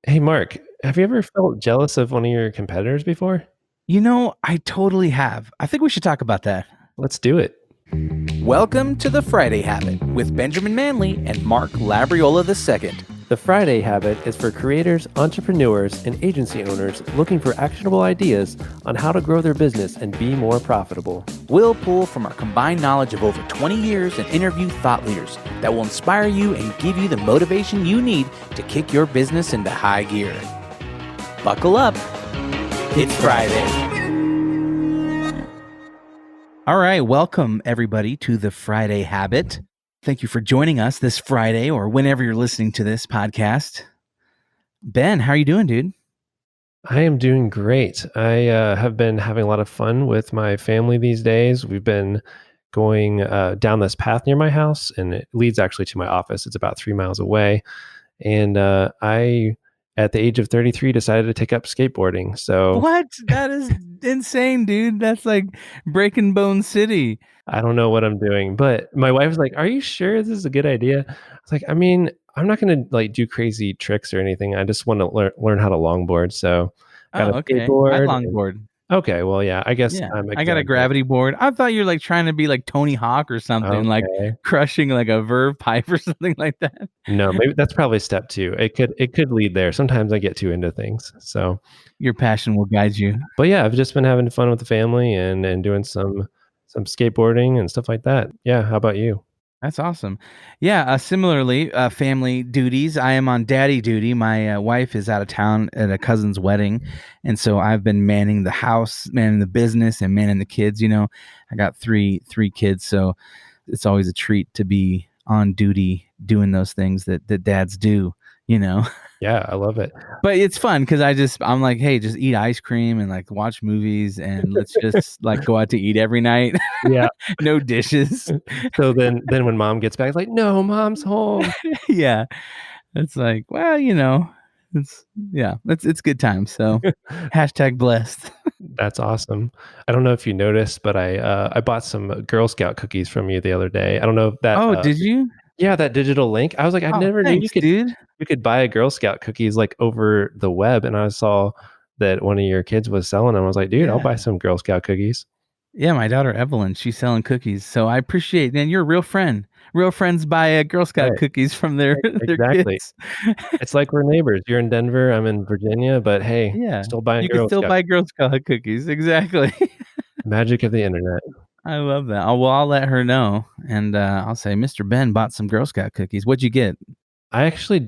Hey, Mark, have you ever felt jealous of one of your competitors before? I totally have. I think we should talk about that. Let's do it. Welcome to the Friday Habit with Benjamin Manley and Mark Labriola II. The Friday Habit is for creators, entrepreneurs, and agency owners looking for actionable ideas on how to grow their business and be more profitable. We'll pull from our combined knowledge of over 20 years and interview thought leaders that will inspire you and give you the motivation you need to kick your business into high gear. Buckle up. It's Friday. All right, welcome everybody to the Friday Habit. Thank you for joining us this Friday or whenever you're listening to this podcast. Ben, how are you doing, dude? I am doing great. I have been having a lot of fun with my family these days. We've been going down this path near my house, and it leads actually to my office. It's about 3 miles away. And I, at the age of 33, decided to take up skateboarding. So What? That is insane, dude. That's like Breaking Bone City. I don't know what I'm doing, but my wife was like, "Are you sure this is a good idea?" I was like, "I mean, I'm not going to like do crazy tricks or anything. I just want to learn how to longboard." So, got a Oh, okay. I skateboard. longboard. Okay, well, yeah, I guess Yeah. I'm I got a exaggerating. gravity board. I thought you were like trying to be like Tony Hawk or something, like Okay, crushing like a verve pipe or something like that. no, maybe that's probably step two. It could lead there. Sometimes I get too into things. So, Your passion will guide you. but yeah, I've just been having fun with the family and doing some skateboarding and stuff like that. Yeah, how about you? That's awesome. Yeah. Similarly, family duties. I am on daddy duty. My wife is out of town at a cousin's wedding, and so I've been manning the house, manning the business, and manning the kids. I got three kids, so it's always a treat to be on duty doing those things that dads do. You know, Yeah, I love it. but it's fun because I'm like, hey, just eat ice cream and like watch movies, and let's just like go out to eat every night. Yeah. No dishes. So then when mom gets back, it's like, no, mom's home. Yeah. It's like, well, it's yeah, it's good times. So hashtag blessed. That's awesome. I don't know if you noticed, but I bought some Girl Scout cookies from you the other day. I don't know if that Oh, did you? yeah, that digital link. I was like, I Oh, never knew you thanks, could dude. buy a Girl Scout cookies like over the web, and I saw that one of your kids was selling them. I was like, dude, I'll Yeah. buy some Girl Scout cookies. Yeah, my daughter Evelyn, she's selling cookies. So I appreciate, man, you're a real friend. Real friends buy Girl Scout Right. cookies from their their Exactly. kids. It's like we're neighbors. You're in Denver, I'm in Virginia, but hey, Yeah. still buying You can Girl still Scout. buy Girl Scout cookies. Exactly. Magic of the internet. I love that. Oh, well, I'll let her know. And I'll say, Mr. Ben bought some Girl Scout cookies. What'd you get? I actually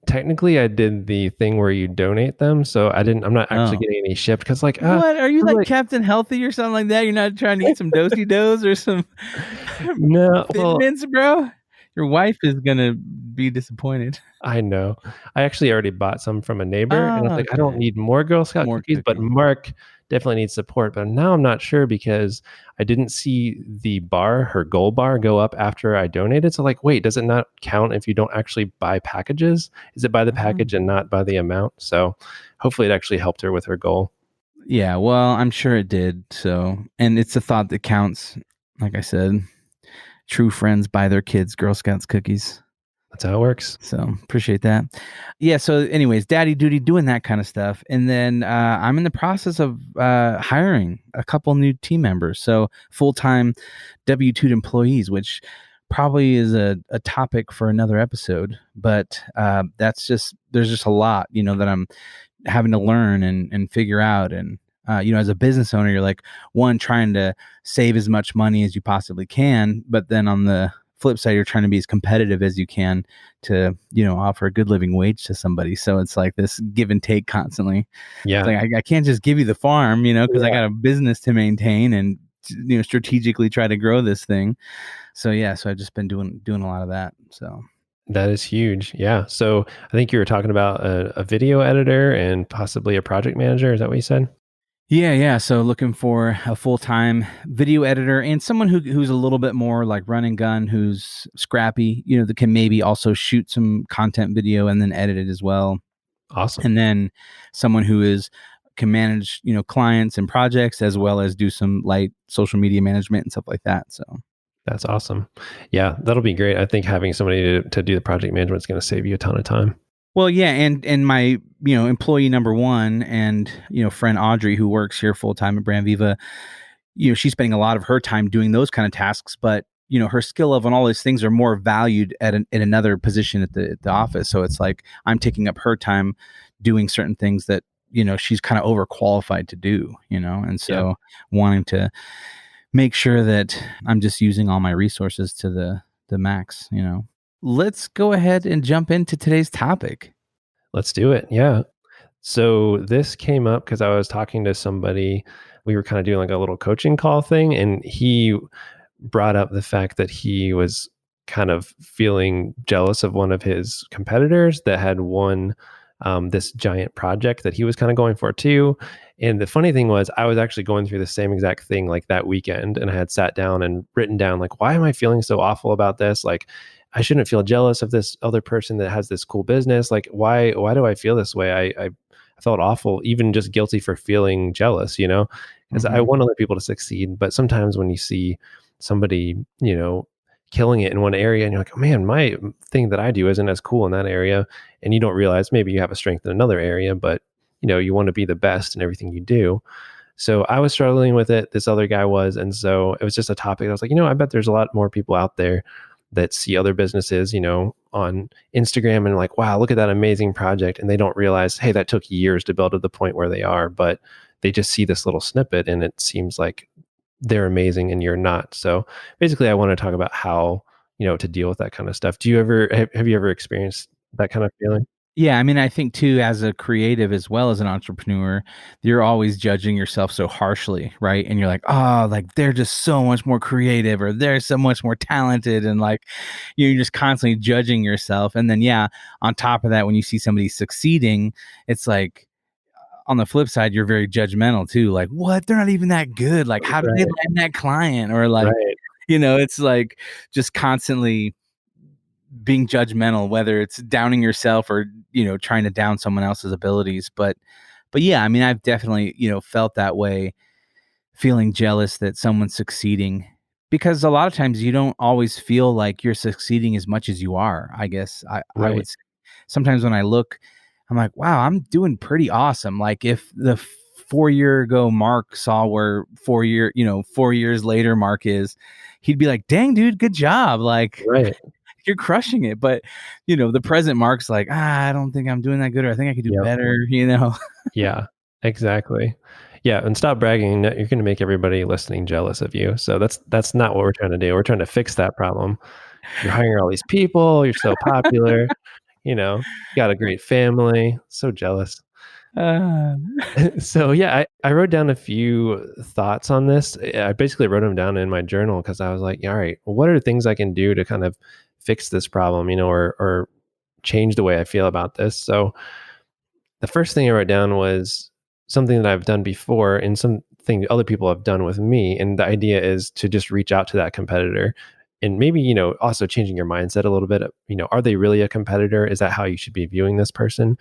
technically I did the thing where you donate them, so I'm not actually Oh. getting any shipped because like, What? Are you I'm like like, Captain Healthy or something like that? You're not trying to eat some Dosey Does or some no, Thin well, Mints, bro? Your wife is gonna be disappointed. I know. I actually already bought some from a neighbor, and I was Oh, like, I don't okay. need more Girl Scout More cookies, but cookies. Mark definitely needs support. But now I'm not sure because I didn't see her goal bar go up after I donated. So like, wait, does it not count if you don't actually buy packages? Is it by the package and Oh. not by the amount? So hopefully it actually helped her with her goal. Yeah, well, I'm sure it did. So, and it's a thought that counts. Like I said, true friends buy their kids Girl Scouts cookies. That's how it works. So appreciate that. Yeah. So, anyways, daddy duty, doing that kind of stuff, and then I'm in the process of hiring a couple new team members. So full time W-2 employees, which probably is a topic for another episode. But there's just a lot, that I'm having to learn and figure out. And as a business owner, you're like one trying to save as much money as you possibly can, but then on the flip side, you're trying to be as competitive as you can to offer a good living wage to somebody. So it's like this give and take constantly. It's Yeah. like I can't just give you the farm, because I Yeah. got a business to maintain and strategically try to grow this thing. So yeah, so I've just been doing a lot of that. So That is huge. Yeah. So I think you were talking about a video editor and possibly a project manager. Is that what you said? yeah. So looking for a full-time video editor and someone who's a little bit more like run and gun, who's scrappy, that can maybe also shoot some content video and then edit it as well. Awesome. And then someone who can manage, clients and projects as well as do some light social media management and stuff like that. So That's awesome. Yeah, that'll be great. I think having somebody to do the project management is going to save you a ton of time. Well, yeah, and my employee number one and friend Audrey who works here full time at Brand Viva, she's spending a lot of her time doing those kind of tasks, but her skill level and all these things are more valued in another position at the office. So it's like I'm taking up her time doing certain things that she's kind of overqualified to do. And Yeah. so wanting to make sure that I'm just using all my resources to the max. Let's go ahead and jump into today's topic. Let's do it. Yeah. So this came up because I was talking to somebody. We were kind of doing like a little coaching call thing, and he brought up the fact that he was kind of feeling jealous of one of his competitors that had won this giant project that he was kind of going for too. And the funny thing was, I was actually going through the same exact thing like that weekend, and I had sat down and written down like, why am I feeling so awful about this? Like, I shouldn't feel jealous of this other person that has this cool business. Like, why do I feel this way? I felt awful, even just guilty for feeling jealous, because I Mm-hmm. want other people to succeed. But sometimes when you see somebody, killing it in one area and you're like, oh man, my thing that I do isn't as cool in that area. And you don't realize maybe you have a strength in another area, but you want to be the best in everything you do. So I was struggling with it. This other guy was. And so it was just a topic. I was like, I bet there's a lot more people out there that see other businesses, on Instagram and like, wow, look at that amazing project. And they don't realize, hey, that took years to build to the point where they are. But they just see this little snippet and it seems like they're amazing and you're not. So basically, I want to talk about how, to deal with that kind of stuff. Do you ever, have you ever experienced that kind of feeling? Yeah, I mean, I think too, as a creative as well as an entrepreneur, you're always judging yourself so harshly, right? And you're like, oh, like they're just so much more creative or they're so much more talented. And like you're just constantly judging yourself. And then, yeah, on top of that, when you see somebody succeeding, it's like on the flip side, you're very judgmental too. Like, what? They're not even that good. Like, how did they Right. land that client? Or like, Right. it's like just constantly being judgmental, whether it's downing yourself or trying to down someone else's abilities. But yeah, I mean, I've definitely felt that way, feeling jealous that someone's succeeding, because a lot of times you don't always feel like you're succeeding as much as you are. I guess I would Right. say sometimes when I look, I'm like, wow, I'm doing pretty awesome. Like if the 4 year ago Mark saw where 4 years later Mark is, he'd be like, dang dude, good job. Like Right. you're crushing it. But the present Mark's like, I don't think I'm doing that good, or I think I could do Yep. better. Yeah, exactly. Yeah, and stop bragging. You're going to make everybody listening jealous of you. So that's not what we're trying to do. We're trying to fix that problem. You're hiring all these people. You're so popular. You got a great family. So jealous. Uh, So yeah, I wrote down a few thoughts on this. I basically wrote them down in my journal because I was like, yeah, all right, well, what are things I can do to kind of fix this problem, or change the way I feel about this? So the first thing I wrote down was something that I've done before and something other people have done with me. And the idea is to just reach out to that competitor and maybe, also changing your mindset a little bit. Are they really a competitor? Is that how you should be viewing this person?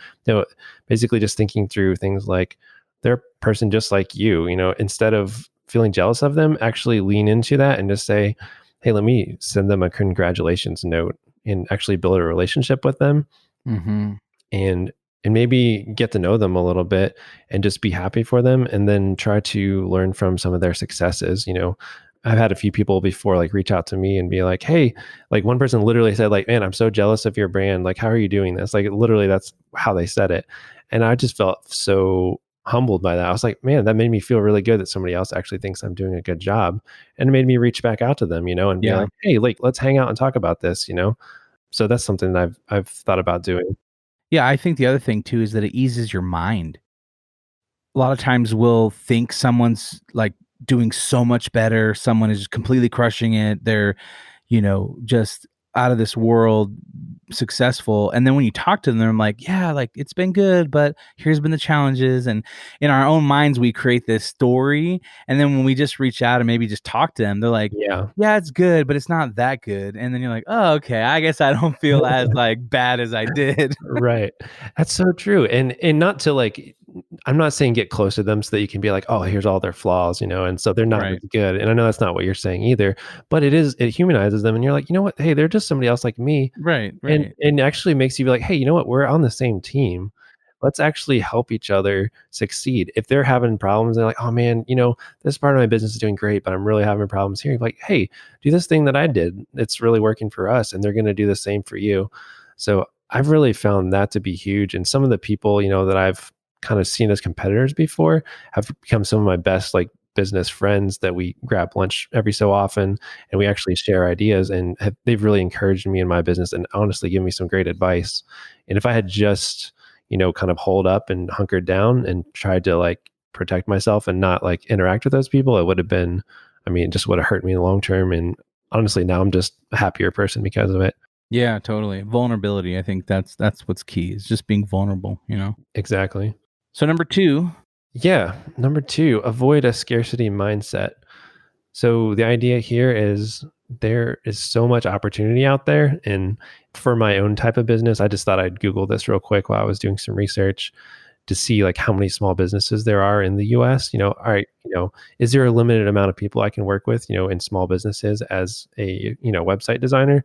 Basically just thinking through things like they're a person just like you, instead of feeling jealous of them, actually lean into that and just say, hey, let me send them a congratulations note and actually build a relationship with them mm-hmm. and maybe get to know them a little bit and just be happy for them and then try to learn from some of their successes. I've had a few people before like reach out to me and be like, hey, like one person literally said like, man, I'm so jealous of your brand, like how are you doing this? Like literally that's how they said it. And I just felt so humbled by that. I was like, man, that made me feel really good that somebody else actually thinks I'm doing a good job. And it made me reach back out to them, and be Yeah. like, hey, like let's hang out and talk about this. So that's something that I've thought about doing. Yeah, I think the other thing too is that it eases your mind. A lot of times we'll think someone's like doing so much better, someone is completely crushing it, they're just out of this world successful, and then when you talk to them, they're like, yeah, like it's been good, but here's been the challenges. And in our own minds we create this story, and then when we just reach out and maybe just talk to them, they're like, Yeah. yeah, it's good, but it's not that good. And then you're like, oh, okay, I guess I don't feel as like bad as I did. Right. That's so true. And not to like I'm not saying get close to them so that you can be like, oh, here's all their flaws, and so they're not as Right. good. And I know that's not what you're saying either, but it humanizes them. And you're like, you know what? Hey, they're just somebody else like me. Right. And Right. and actually makes you be like, hey, you know what? We're on the same team. Let's actually help each other succeed. If they're having problems, they're like, oh man, this part of my business is doing great, but I'm really having problems here. You're like, hey, do this thing that I did. It's really working for us, and they're going to do the same for you. So I've really found that to be huge. And some of the people, that I've kind of seen as competitors before have become some of my best like business friends that we grab lunch every so often, and we actually share ideas, and they've really encouraged me in my business and honestly given me some great advice. And if I had just kind of holed up and hunkered down and tried to like protect myself and not like interact with those people, it would have been, I mean, it just would have hurt me in the long term. And honestly, now I'm just a happier person because of it. Yeah, totally. Vulnerability. I think that's what's key, is just being vulnerable. Exactly. So number 2. Yeah. Number two, avoid a scarcity mindset. So the idea here is there is so much opportunity out there. And for my own type of business, I just thought I'd Google this real quick while I was doing some research to see like how many small businesses there are in the US. All right, is there a limited amount of people I can work with, in small businesses as a, website designer?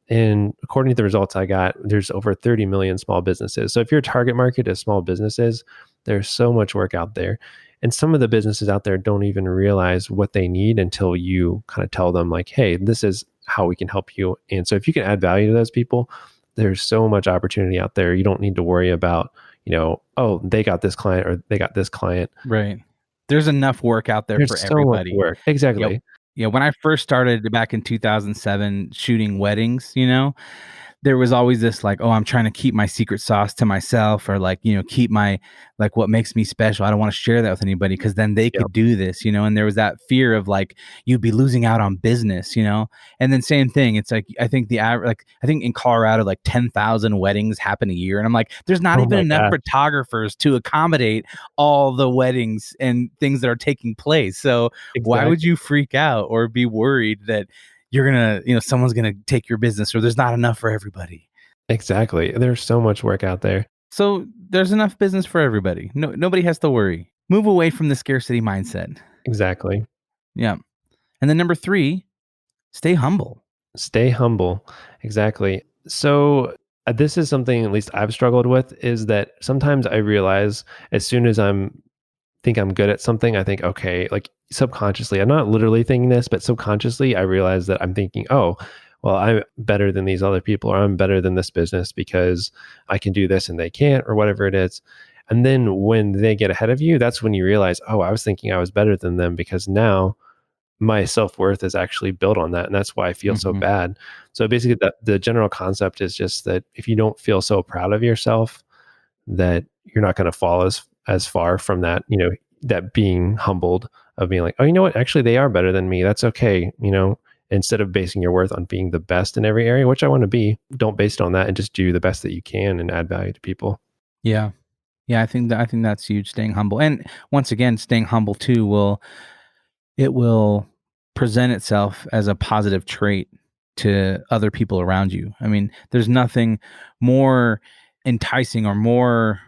And according to the results I got, there's over 30 million small businesses. So if your target market is small businesses, there's so much work out there. And some of the businesses out there don't even realize what they need until you kind of tell them, like, hey, this is how we can help you. And so if you can add value to those people, there's so much opportunity out there. You don't need to worry about, oh, they got this client or they got this client. Right. There's enough work out there for There's so much everybody. work. Yep. Exactly. Yeah, when I first started back in 2007 shooting weddings, there was always this like, oh, I'm trying to keep my secret sauce to myself, or like, keep my, like, what makes me special. I don't want to share that with anybody because then they Yep. could do this. And there was that fear of like, you'd be losing out on business. And then same thing. It's like, I think I think in Colorado, like 10,000 weddings happen a year. And I'm like, there's not Oh even my enough gosh. photographers to accommodate all the weddings and things that are taking place. So why would Exactly. you freak out or be worried that you're going to, someone's going to take your business, or there's not enough for everybody? Exactly. There's so much work out there. So there's enough business for everybody. No, nobody has to worry. Move away from the scarcity mindset. Exactly. Yeah. And then number 3, stay humble. Stay humble. Exactly. So this is something at least I've struggled with, is that sometimes I realize as soon as I'm good at something, I think, okay, like subconsciously, I'm not literally thinking this, but subconsciously I realize that I'm thinking, oh, well, I'm better than these other people, or I'm better than this business because I can do this and they can't, or whatever it is. And then when they get ahead of you, that's when you realize, oh, I was thinking I was better than them, because now my self-worth is actually built on that, and that's why I feel so Mm-hmm. bad. So basically the general concept is just that if you don't feel so proud of yourself, that you're not going to fall as far from that, that being humbled, of being like, oh, you know what, actually they are better than me, that's okay. Instead of basing your worth on being the best in every area, which I want to be, don't base it on that, and just do the best that you can and add value to people. Yeah. Yeah, I think that's huge, staying humble. And once again, staying humble too will present itself as a positive trait to other people around you. I mean, there's nothing more enticing or more,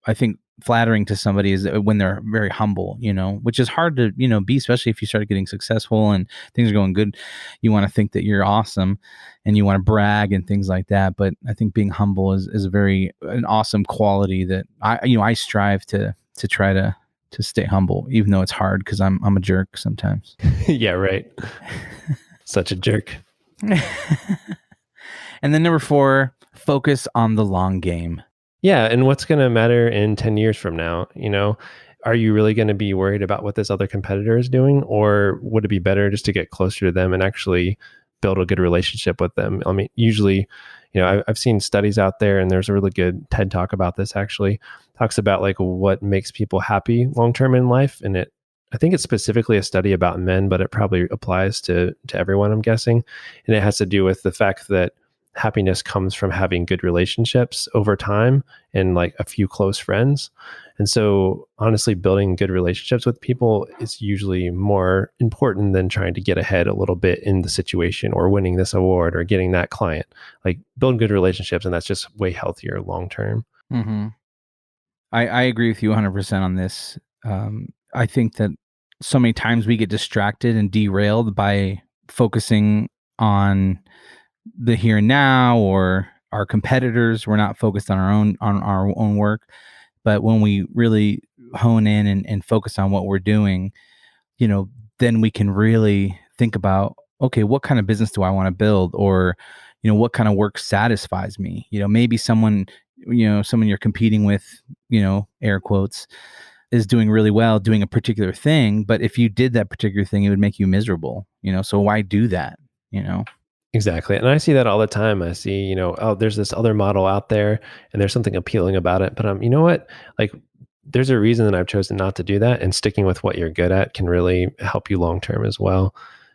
I think, flattering to somebody is when they're very humble, which is hard to, be, especially if you start getting successful and things are going good. You want to think that you're awesome and you want to brag and things like that. But I think being humble is an awesome quality that I strive to try to stay humble, even though it's hard because I'm a jerk sometimes. Yeah, right. Such a jerk. And then number 4, focus on the long game. Yeah, and what's going to matter in 10 years from now? Are you really going to be worried about what this other competitor is doing, or would it be better just to get closer to them and actually build a good relationship with them? I mean, usually, I've seen studies out there, and there's a really good TED talk about this, actually talks about like what makes people happy long term in life. And I think it's specifically a study about men, but it probably applies to everyone, I'm guessing. And it has to do with the fact that happiness comes from having good relationships over time and like a few close friends. And so honestly, building good relationships with people is usually more important than trying to get ahead a little bit in the situation, or winning this award, or getting that client. Like, build good relationships, and that's just way healthier long term. Mm-hmm. I agree with you 100% on this. I think that so many times we get distracted and derailed by focusing on the here and now or our competitors. We're not focused on our own work. But when we really hone in and focus on what we're doing, you know, then we can really think about, okay, what kind of business do I want to build? Or, what kind of work satisfies me? Maybe someone you're competing with, air quotes, is doing really well doing a particular thing. But if you did that particular thing, it would make you miserable, so why do that, you know? Exactly. And I see that all the time. I see, oh, there's this other model out there and there's something appealing about it. But you know what? Like, there's a reason that I've chosen not to do that. And sticking with what you're good at can really help you long term as well.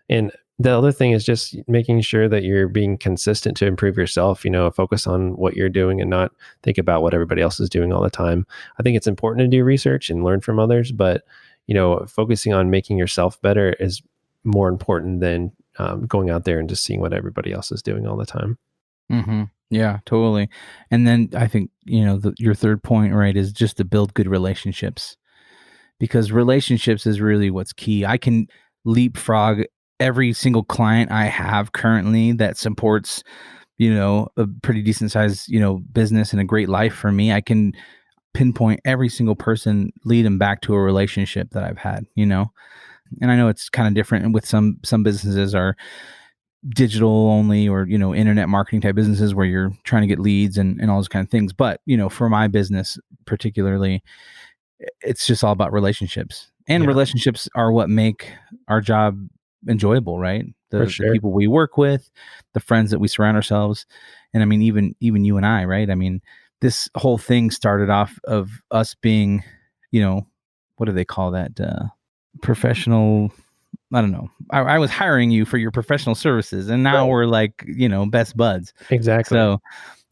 And the other thing is just making sure that you're being consistent to improve yourself, focus on what you're doing and not think about what everybody else is doing all the time. I think it's important to do research and learn from others, but, focusing on making yourself better is more important than going out there and just seeing what everybody else is doing all the time. Mm-hmm. Yeah, totally. And then I think, your third point, right, is just to build good relationships, because relationships is really what's key. I can leapfrog every single client I have currently that supports, a pretty decent size, business and a great life for me. I can pinpoint every single person, lead them back to a relationship that I've had, and I know it's kind of different with some businesses are digital only, or internet marketing type businesses where you're trying to get leads and all those kind of things. But for my business particularly, it's just all about relationships, and Yeah, relationships are what make our job enjoyable, right? for The sure. people we work with, the friends that we surround ourselves. And I mean, even you and I, right? I mean, this whole thing started off of us being, what do they call that, professional, I don't know. I was hiring you for your professional services, and now Right. we're like, best buds. Exactly. So,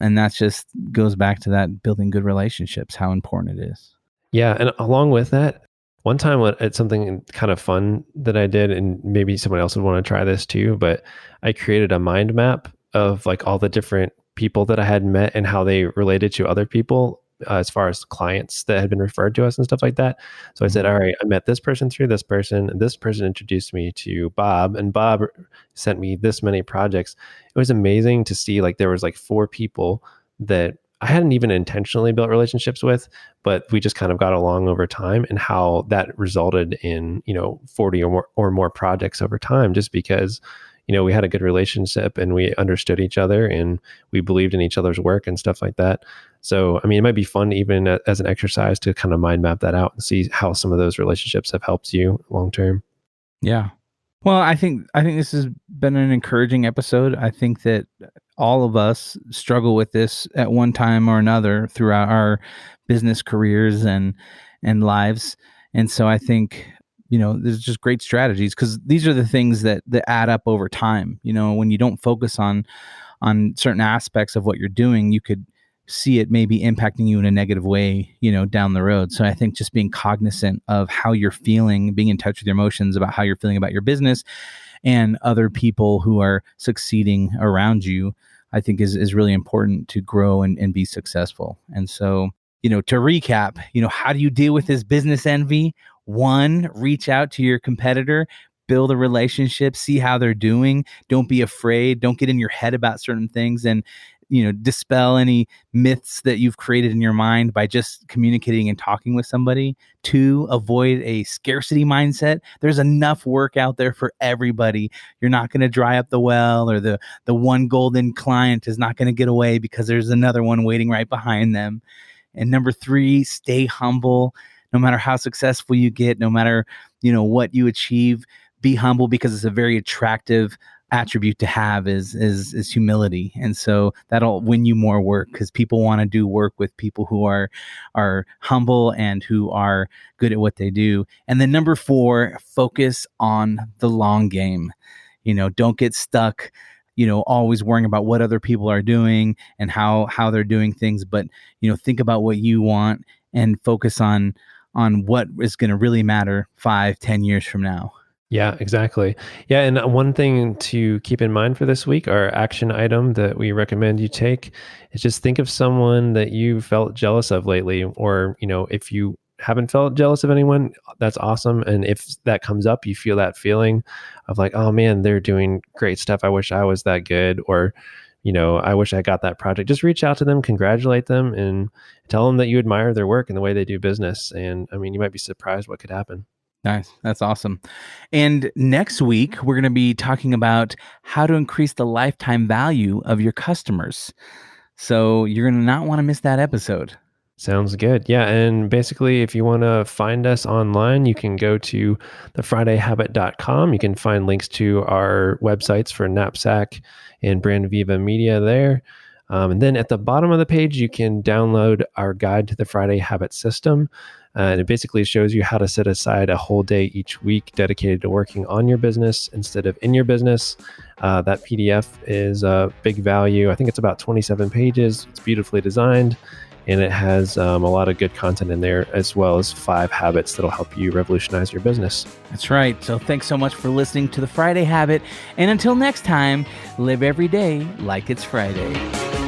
and that's just goes back to that building good relationships, how important it is. Yeah, and along with that, one time it's something kind of fun that I did, and maybe someone else would want to try this too, but I created a mind map of like all the different people that I had met and how they related to other people, as far as clients that had been referred to us and stuff like that. So I said, Mhm. all right, I met this person through this person, and this person introduced me to Bob, and Bob sent me this many projects. It was amazing to see, like, there was like four people that I hadn't even intentionally built relationships with, but we just kind of got along over time, and how that resulted in 40 or more projects over time, just because we had a good relationship and we understood each other and we believed in each other's work and stuff like that. So I mean, it might be fun even as an exercise to kind of mind map that out and see how some of those relationships have helped you long term. Yeah. Well, I think this has been an encouraging episode. I think that all of us struggle with this at one time or another throughout our business careers and lives. And so I think, there's just great strategies, because these are the things that add up over time. When you don't focus on certain aspects of what you're doing, you could see it maybe impacting you in a negative way, down the road. So I think just being cognizant of how you're feeling, being in touch with your emotions about how you're feeling about your business and other people who are succeeding around you, I think is really important to grow and be successful. And so, to recap, how do you deal with this business envy? One, reach out to your competitor, build a relationship, see how they're doing. Don't be afraid. Don't get in your head about certain things, and dispel any myths that you've created in your mind by just communicating and talking with somebody. Two, avoid a scarcity mindset. There's enough work out there for everybody. You're not going to dry up the well, or the one golden client is not going to get away because there's another one waiting right behind them. And number three, stay humble. No matter how successful you get, no matter what you achieve, be humble, because it's a very attractive attribute to have, is humility. And so that'll win you more work, because people want to do work with people who are humble and who are good at what they do. And then number four, focus on the long game. Don't get stuck always worrying about what other people are doing and how they're doing things, but think about what you want and focus on what is going to really matter 5-10 years from now. Yeah, exactly. Yeah, and one thing to keep in mind for this week, our action item that we recommend you take is just think of someone that you felt jealous of lately, or if you haven't felt jealous of anyone, that's awesome. And if that comes up, you feel that feeling of like, oh man, they're doing great stuff. I wish I was that good, or I wish I got that project. Just reach out to them, congratulate them, and tell them that you admire their work and the way they do business. And I mean, you might be surprised what could happen. Nice. That's awesome. And next week, we're going to be talking about how to increase the lifetime value of your customers. So you're going to not want to miss that episode. Sounds good. Yeah. And basically, if you want to find us online, you can go to thefridayhabit.com. You can find links to our websites for Knapsack and Brand Viva Media there. And then at the bottom of the page, you can download our guide to the Friday Habit System. And it basically shows you how to set aside a whole day each week dedicated to working on your business instead of in your business. That PDF is a big value. I think it's about 27 pages. It's beautifully designed. And it has a lot of good content in there, as well as 5 habits that'll help you revolutionize your business. That's right. So thanks so much for listening to The Friday Habit. And until next time, live every day like it's Friday.